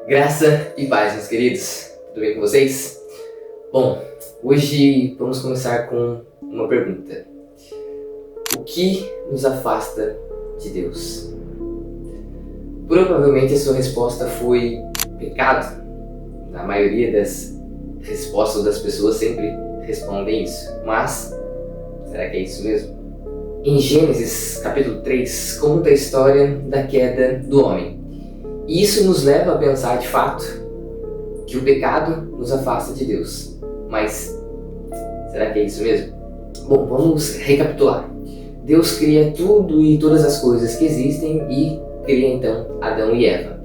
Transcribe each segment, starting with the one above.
Graça e paz, meus queridos. Tudo bem com vocês? Bom, hoje vamos começar com uma pergunta. O que nos afasta de Deus? Provavelmente a sua resposta foi pecado. A maioria das respostas das pessoas sempre respondem isso. Mas, será que é isso mesmo? Em Gênesis capítulo 3, conta a história da queda do homem. E isso nos leva a pensar de fato que o pecado nos afasta de Deus. Mas será que é isso mesmo? Bom, vamos recapitular. Deus cria tudo e todas as coisas que existem e cria então Adão e Eva.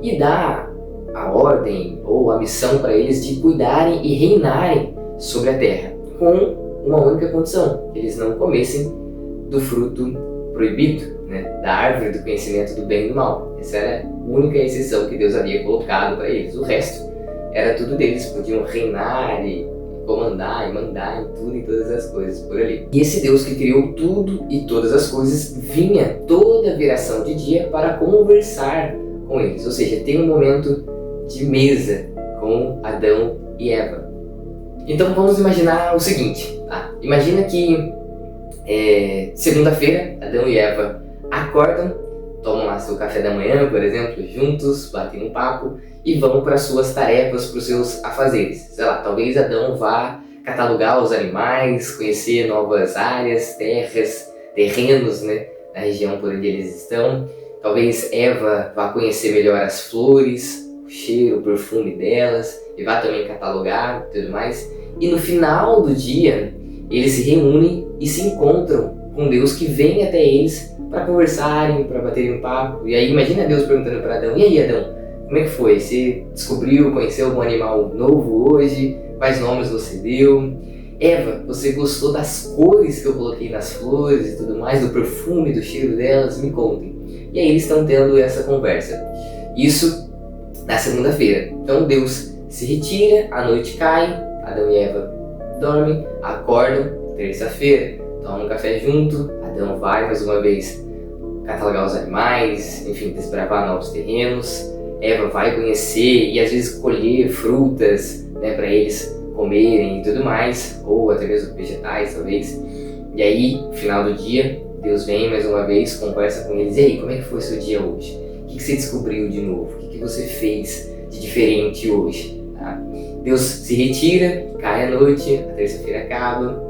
E dá a ordem ou a missão para eles de cuidarem e reinarem sobre a terra, com uma única condição: eles não comessem do fruto proibido, da árvore do conhecimento do bem e do mal. Essa era a única exceção que Deus havia colocado para eles. O resto era tudo deles, podiam reinar e comandar e mandar em tudo e todas as coisas por ali. E esse Deus que criou tudo e todas as coisas vinha toda viração de dia para conversar com eles, ou seja, tem um momento de mesa com Adão e Eva. Então vamos imaginar o seguinte, tá? Imagina que segunda-feira, Adão e Eva acordam, tomam lá seu café da manhã, por exemplo, juntos, batem um papo e vão para suas tarefas, para os seus afazeres. Sei lá, talvez Adão vá catalogar os animais, conhecer novas áreas, terras, terrenos, na região por onde eles estão. Talvez Eva vá conhecer melhor as flores, o cheiro, o perfume delas, e vá também catalogar e tudo mais. E no final do dia, eles se reúnem e se encontram com Deus, que vem até eles para conversarem, para baterem um papo. E aí imagina Deus perguntando para Adão: e aí, Adão, como é que foi? Você descobriu, conheceu algum animal novo hoje? Quais nomes você deu? Eva, você gostou das cores que eu coloquei nas flores e tudo mais, do perfume, do cheiro delas? Me contem. E aí eles estão tendo essa conversa. Isso na segunda-feira. Então Deus se retira, a noite cai, Adão e Eva dormem, acordam. Terça-feira, tomam um café junto, Adão vai mais uma vez catalogar os animais, enfim, desbravar novos terrenos. Eva vai conhecer e às vezes colher frutas, para eles comerem e tudo mais, ou até mesmo vegetais talvez. E aí, final do dia, Deus vem mais uma vez, conversa com eles: e aí, como é que foi o seu dia hoje? O que você descobriu de novo? O que você fez de diferente hoje? Tá? Deus se retira, cai a noite, a terça-feira acaba,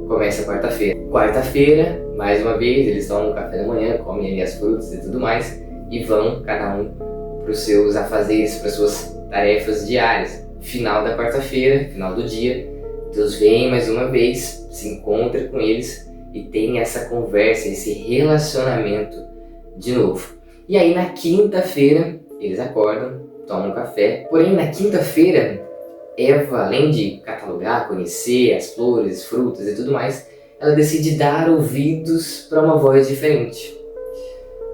começa a quarta-feira. Quarta-feira, mais uma vez, eles tomam um café da manhã, comem ali as frutas e tudo mais, e vão cada um para os seus afazeres, para as suas tarefas diárias. Final da quarta-feira, final do dia, Deus vem mais uma vez, se encontra com eles e tem essa conversa, esse relacionamento de novo. E aí na quinta-feira, eles acordam, tomam um café. Porém, na quinta-feira, Eva, além de catalogar, conhecer as flores, frutas e tudo mais, ela decide dar ouvidos para uma voz diferente,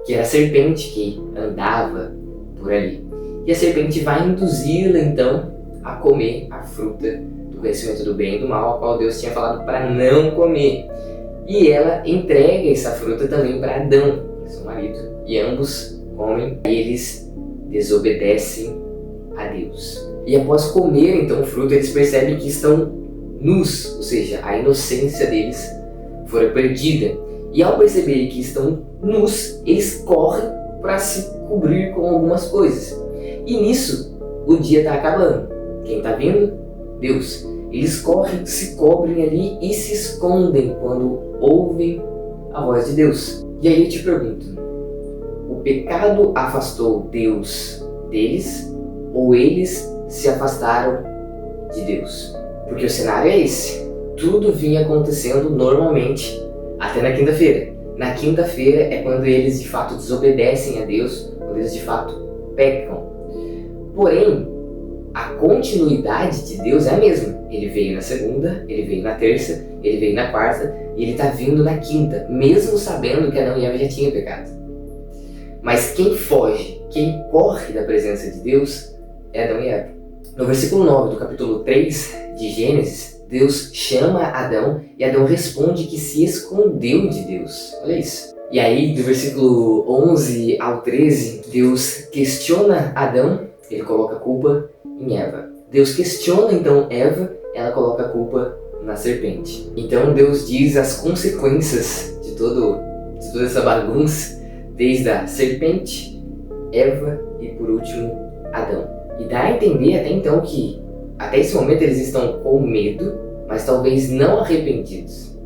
que era a serpente que andava por ali. E a serpente vai induzi-la então a comer a fruta do conhecimento do bem e do mal, a qual Deus tinha falado para não comer. E ela entrega essa fruta também para Adão, seu marido, e ambos comem e eles desobedecem a Deus. E após comer então o fruto, eles percebem que estão nus, ou seja, a inocência deles foi perdida. E ao perceberem que estão nus, eles correm para se cobrir com algumas coisas. E nisso, o dia está acabando. Quem está vindo? Deus. Eles correm, se cobrem ali e se escondem quando ouvem a voz de Deus. E aí eu te pergunto: o pecado afastou Deus deles ou eles se afastaram de Deus? Porque o cenário é esse. Tudo vinha acontecendo normalmente até na quinta-feira. Na quinta-feira é quando eles de fato desobedecem a Deus, quando eles de fato pecam. Porém, a continuidade de Deus é a mesma. Ele veio na segunda, ele veio na terça, ele veio na quarta e ele está vindo na quinta, mesmo sabendo que Adão e Eva já tinham pecado. Mas quem foge, quem corre da presença de Deus é Adão e Eva. No versículo 9 do capítulo 3 de Gênesis, Deus chama Adão e Adão responde que se escondeu de Deus. Olha isso. E aí, do versículo 11 ao 13, Deus questiona Adão Ele coloca a culpa em Eva. Deus questiona então Eva, ela coloca a culpa na serpente. Então Deus diz as consequências de toda essa bagunça, desde a serpente, Eva e por último Adão. E dá a entender até então que até esse momento eles estão com medo, mas talvez não arrependidos.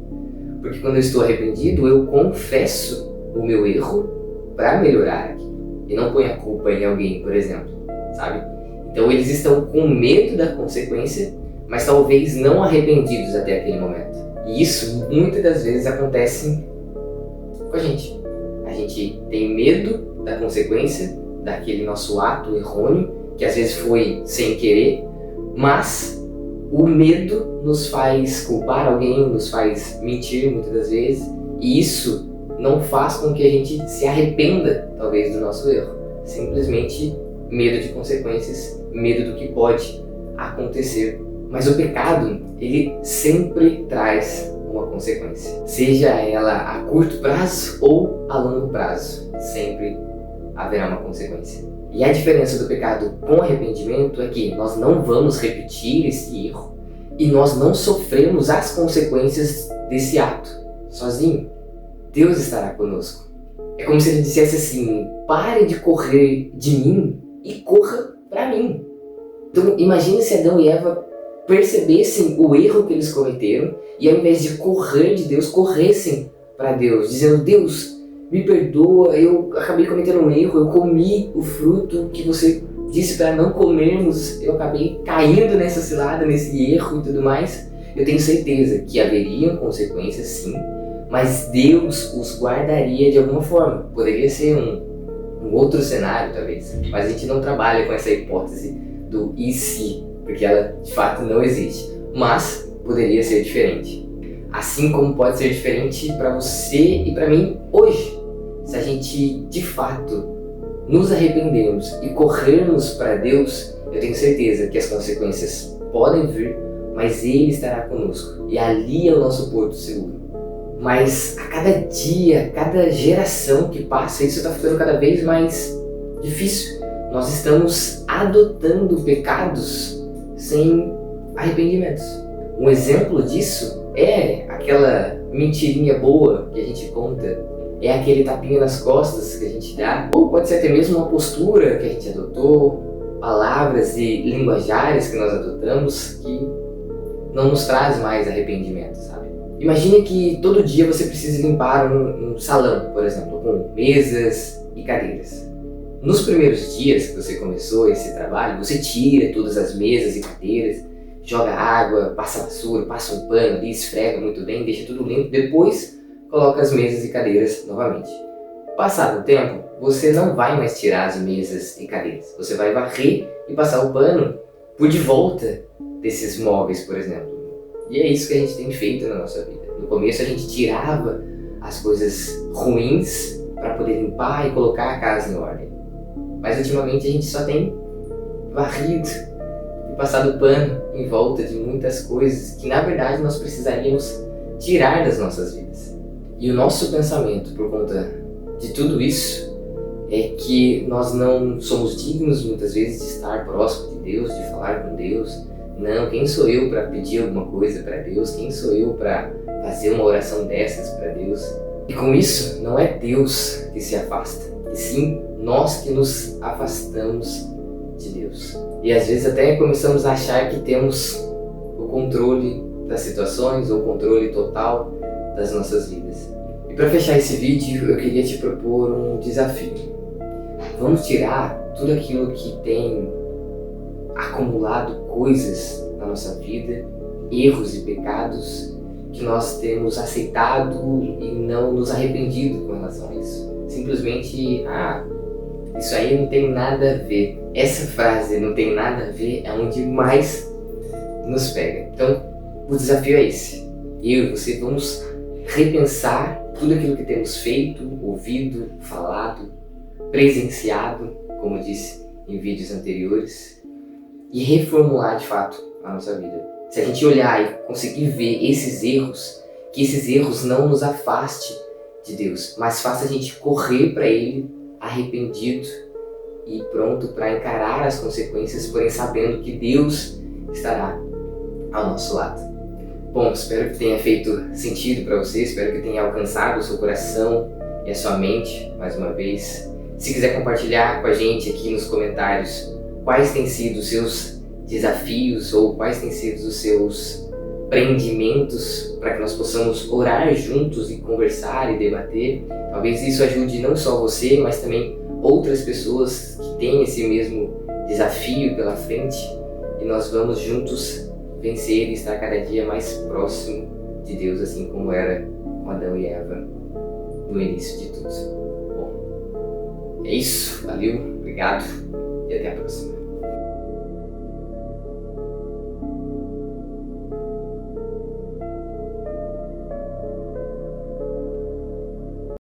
Porque quando eu estou arrependido, eu confesso o meu erro para melhorar aqui. E não ponho a culpa em alguém, por exemplo, sabe? Então eles estão com medo da consequência, mas talvez não arrependidos até aquele momento. E isso muitas das vezes acontece com a gente. A gente tem medo da consequência daquele nosso ato errôneo, que às vezes foi sem querer, mas o medo nos faz culpar alguém, nos faz mentir muitas das vezes, e isso não faz com que a gente se arrependa, talvez, do nosso erro. Simplesmente medo de consequências, medo do que pode acontecer. Mas o pecado, ele sempre traz uma consequência. Seja ela a curto prazo ou a longo prazo, sempre haverá uma consequência. E a diferença do pecado com arrependimento é que nós não vamos repetir esse erro e nós não sofremos as consequências desse ato sozinho. Deus estará conosco. É como se ele dissesse assim: pare de correr de mim e corra para mim. Então imagine se Adão e Eva percebessem o erro que eles cometeram e ao invés de correr de Deus, corressem para Deus, dizendo: Deus, me perdoa, eu acabei cometendo um erro, eu comi o fruto que você disse para não comermos, eu acabei caindo nessa cilada, nesse erro e tudo mais. Eu tenho certeza que haveriam consequências, sim, mas Deus os guardaria de alguma forma. Poderia ser um outro cenário, talvez, mas a gente não trabalha com essa hipótese do e se, porque ela de fato não existe, mas poderia ser diferente. Assim como pode ser diferente para você e para mim hoje. Se a gente de fato nos arrependermos e corrermos para Deus, eu tenho certeza que as consequências podem vir, mas Ele estará conosco e ali é o nosso porto seguro. Mas a cada dia, cada geração que passa, isso está ficando cada vez mais difícil. Nós estamos adotando pecados sem arrependimentos. Um exemplo disso é aquela mentirinha boa que a gente conta, é aquele tapinha nas costas que a gente dá, ou pode ser até mesmo uma postura que a gente adotou, palavras e linguajares que nós adotamos que não nos traz mais arrependimento, sabe? Imagine que todo dia você precisa limpar um salão, por exemplo, com mesas e cadeiras. Nos primeiros dias que você começou esse trabalho, você tira todas as mesas e cadeiras, joga água, passa vassoura, passa um pano ali, esfrega muito bem, deixa tudo limpo, depois coloca as mesas e cadeiras novamente. Passado o tempo, você não vai mais tirar as mesas e cadeiras, você vai varrer e passar o pano por de volta desses móveis, por exemplo. E é isso que a gente tem feito na nossa vida. No começo a gente tirava as coisas ruins para poder limpar e colocar a casa em ordem. Mas ultimamente a gente só tem varrido e passado pano em volta de muitas coisas que na verdade nós precisaríamos tirar das nossas vidas. E o nosso pensamento por conta de tudo isso é que nós não somos dignos muitas vezes de estar próximo de Deus, de falar com Deus. Não, quem sou eu para pedir alguma coisa para Deus? Quem sou eu para fazer uma oração dessas para Deus? E com isso, não é Deus que se afasta, e sim nós que nos afastamos de Deus. E às vezes até começamos a achar que temos o controle das situações, ou o controle total das nossas vidas. E para fechar esse vídeo, eu queria te propor um desafio. Vamos tirar tudo aquilo que tem acumulado coisas na nossa vida, erros e pecados que nós temos aceitado e não nos arrependido com relação a isso. Simplesmente, isso aí não tem nada a ver. Essa frase, não tem nada a ver, é onde mais nos pega. Então, o desafio é esse. Eu e você vamos repensar tudo aquilo que temos feito, ouvido, falado, presenciado, como disse em vídeos anteriores, e reformular de fato a nossa vida. Se a gente olhar e conseguir ver esses erros, que esses erros não nos afaste de Deus, mas faça a gente correr para Ele arrependido e pronto para encarar as consequências, porém sabendo que Deus estará ao nosso lado. Bom, espero que tenha feito sentido para você, espero que tenha alcançado o seu coração e a sua mente, mais uma vez. Se quiser compartilhar com a gente aqui nos comentários quais têm sido os seus desafios ou quais têm sido os seus prendimentos para que nós possamos orar juntos e conversar e debater. Talvez isso ajude não só você, mas também outras pessoas que têm esse mesmo desafio pela frente e nós vamos juntos vencer e estar cada dia mais próximo de Deus, assim como era com Adão e Eva no início de tudo. Bom, é isso, valeu, obrigado e até a próxima.